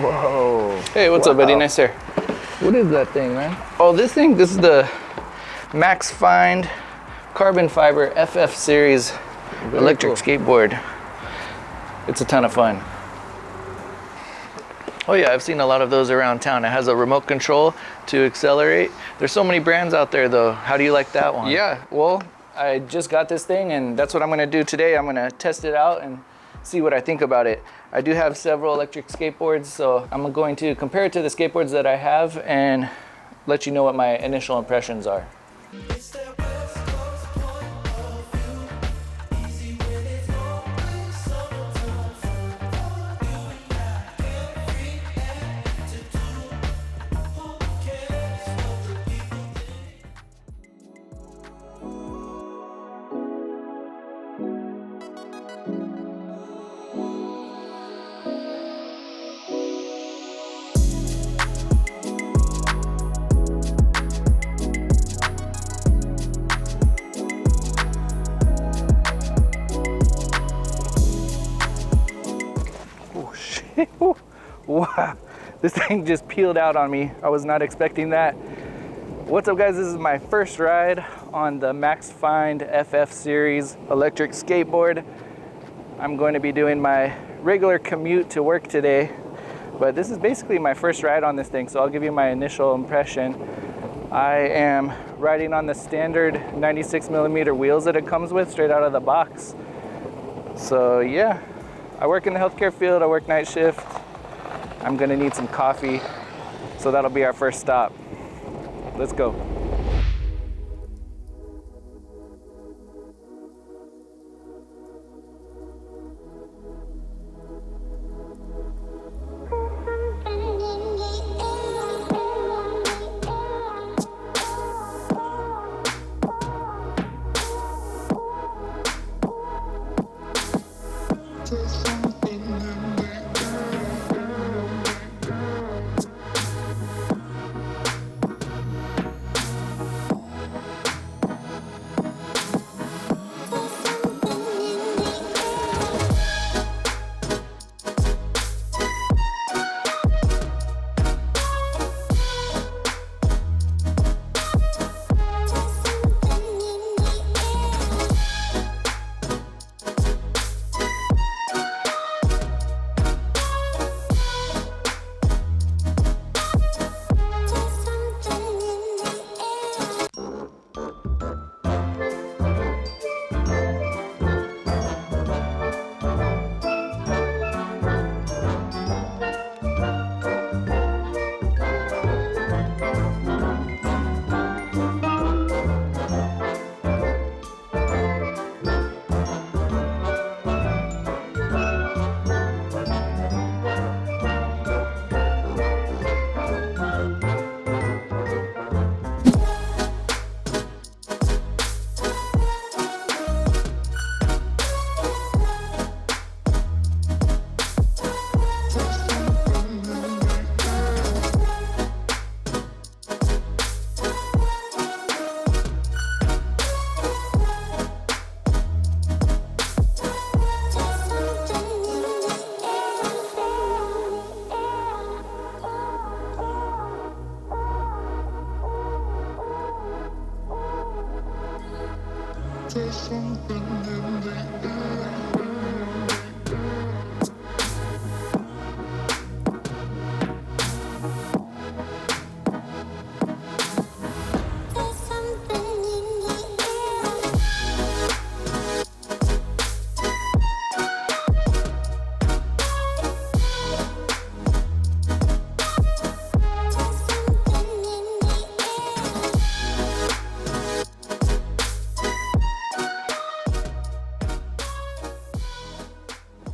Whoa. Hey, what's up, buddy? Nice hair. What is that thing, man? Oh, this is the Maxfind carbon fiber FF series electric skateboard. It's a ton of fun. Oh yeah, I've seen a lot of those around town. It has a remote control to accelerate. There's so many brands out there though. How do you like that one? Yeah, well, I just got this thing and that's what I'm gonna do today. I'm gonna test it out and see what I think about it. I do have several electric skateboards, so I'm going to compare it to the skateboards that I have and let you know what my initial impressions are. Wow, this thing just peeled out on me. I was not expecting that. What's up, guys? This is my first ride on the Maxfind FF series electric skateboard. I'm going to be doing my regular commute to work today, but this is basically my first ride on this thing, so I'll give you my initial impression. I am riding on the standard 96mm wheels that it comes with straight out of the box. So yeah, I work in the healthcare field, I work night shift. I'm gonna need some coffee, so that'll be our first stop. Let's go.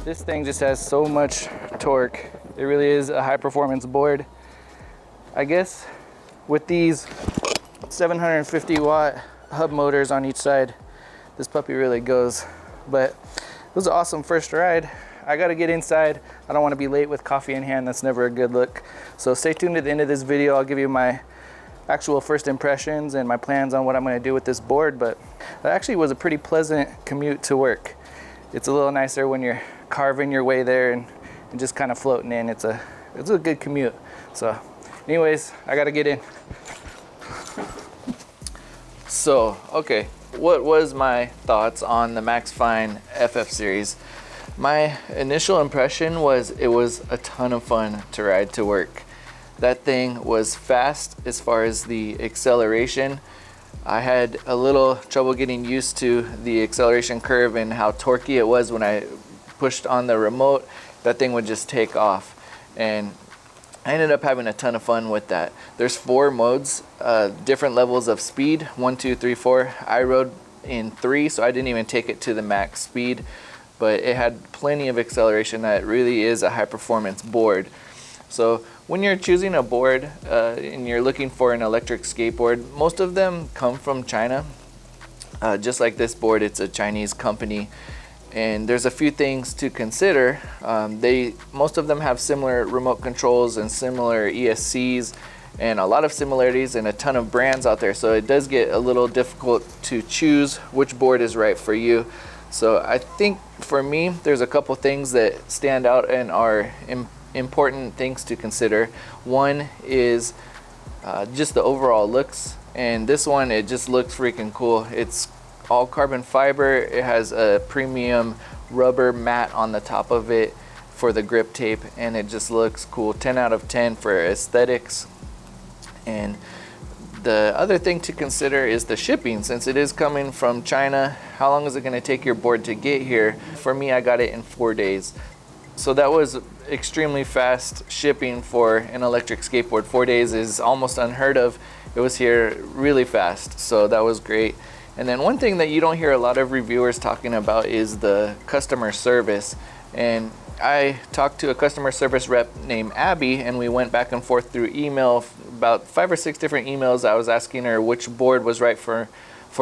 This thing just has so much torque. It really is a high performance board. I guess with these 750 watt hub motors on each side, this puppy really goes. But it was an awesome first ride. I gotta get inside. I don't wanna be late with coffee in hand. That's never a good look. So stay tuned to the end of this video. I'll give you my actual first impressions and my plans on what I'm gonna do with this board. But that actually was a pretty pleasant commute to work. It's a little nicer when you're carving your way there and just kind of floating in. It's a it's a good commute. So anyways, I gotta get in. So, okay, what was my thoughts on the Maxfind FF series? My initial impression was it was a ton of fun to ride to work. That thing was fast as far as the acceleration. I had a little trouble getting used to the acceleration curve and how torquey it was when I pushed on the remote. That thing would just take off, and I ended up having a ton of fun with that. There's 4 modes, different levels of speed, 1, 2, 3, 4. I rode in 3, so I didn't even take it to the max speed, but it had plenty of acceleration. That really is a high performance board. So when you're choosing a board and you're looking for an electric skateboard, most of them come from China. Just like this board, it's a Chinese company. And there's a few things to consider. Most of them have similar remote controls and similar ESCs and a lot of similarities and a ton of brands out there. So it does get a little difficult to choose which board is right for you. So I think for me, there's a couple things that stand out and are important things to consider. One is just the overall looks. And this one, it just looks freaking cool. It's all carbon fiber. It has a premium rubber mat on the top of it for the grip tape, and it just looks cool. 10 out of 10 for aesthetics. And the other thing to consider is the shipping. Since it is coming from China, how long is it going to take your board to get here? For me, I got it in 4 days. So that was extremely fast shipping for an electric skateboard. 4 days is almost unheard of. It was here really fast, so that was great. And then one thing that you don't hear a lot of reviewers talking about is the customer service. And I talked to a customer service rep named Abby, and we went back and forth through email, about 5 or 6 different emails. I was asking her which board was right for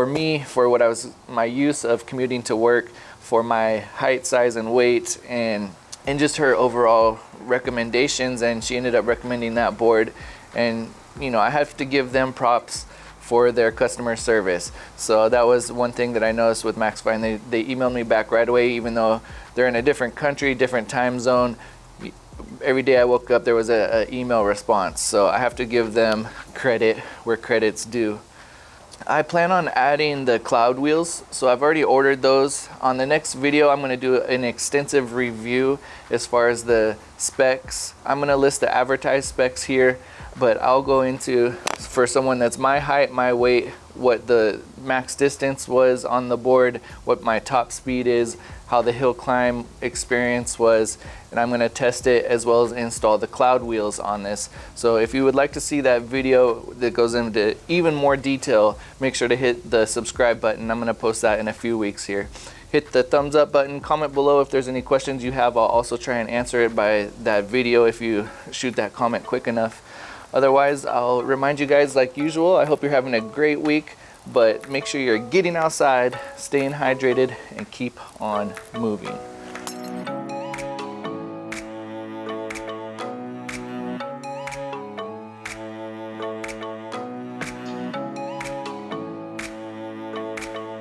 me, for what my use of commuting to work, for my height, size, and weight, and just her overall recommendations. And she ended up recommending that board. And you know, I have to give them props for their customer service. So that was one thing that I noticed with Maxfind. They emailed me back right away, even though they're in a different country, different time zone. Every day I woke up, there was an email response. So I have to give them credit where credit's due. I plan on adding the cloud wheels, so I've already ordered those. On the next video, I'm going to do an extensive review as far as the specs. I'm going to list the advertised specs here, but I'll go into, for someone that's my height, my weight, what the max distance was on the board, what my top speed is, how the hill climb experience was, and I'm going to test it as well as install the cloud wheels on this. So if you would like to see that video that goes into even more detail, make sure to hit the subscribe button. I'm going to post that in a few weeks here. Hit the thumbs up button, comment below if there's any questions you have. I'll also try and answer it by that video if you shoot that comment quick enough. Otherwise, I'll remind you guys like usual, I hope you're having a great week, but make sure you're getting outside, staying hydrated, and keep on moving.